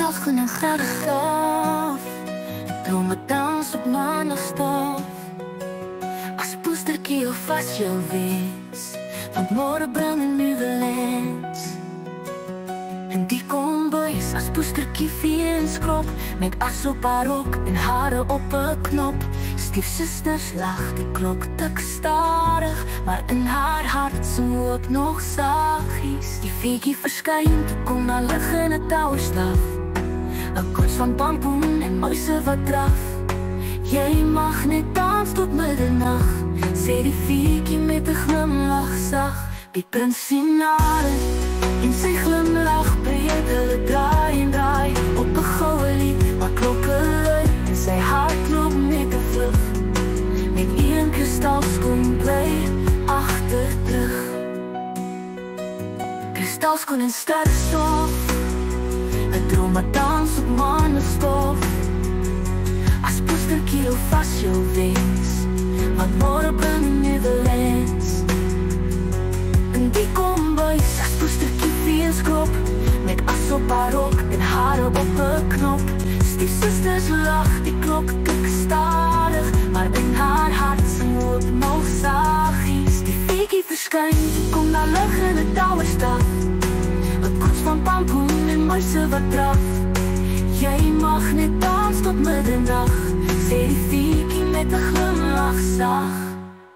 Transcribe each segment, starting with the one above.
Kristalskoen en gouden stof, drome dans op maandag. As poestertjie of as jou wens, want môre bring 'n nuwe lens. En die kombuis as poestertjie veens krop, met as op haar rok en hare op 'n knop. Stiefsusters lag, die klok tik stadig, maar in haar hart sing ook nog saggies. Die feetjie verskyn, toe kom daar lig in 'n touwstaf, 'n koets van pampoen en muise wat draf. Jy mag net dans tot middernag, sê die feetjie met 'n glimlach sag. Die prinsenare en sy glimlach breed, hulle draai en draai op 'n goue lied, maar klokke lui en sy hart loop met 'n vlug. Met een kristalskoen bly agter terug. Kristalskoen en sterrestof, 'n drome dans op maandag. As poestertjie of as jou wens, want môre bring 'n nuwe lens. En die kombuis as poestertjie veens krop, met as op haar rok en hare op 'n knop. Stiefsusters lag, die klok tik stadig, maar in haar hart sing ook nog saggies. Die feetjie verskyn, kom daar lig in 'n touwstaf, 'n koets van pampoen en muise wat draf. Jy mag net dans tot middernag, sê die feetjie met 'n glimlach sag.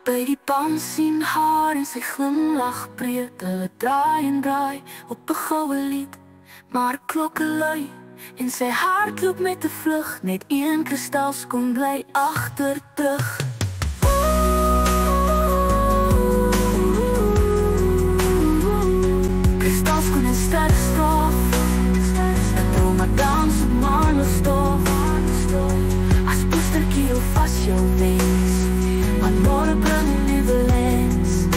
By die pan sien haar en sy glimlach breed, hulle draai en draai op 'n goue lied, maar klokke lui en sy hart loop met 'n vlug. Net een kristalskoen bly agter terug. Kristalskoen en sterrestof, 'n drome dans op maandag. As poestertjie of as jou wens, want môre bring 'n nuwe lens.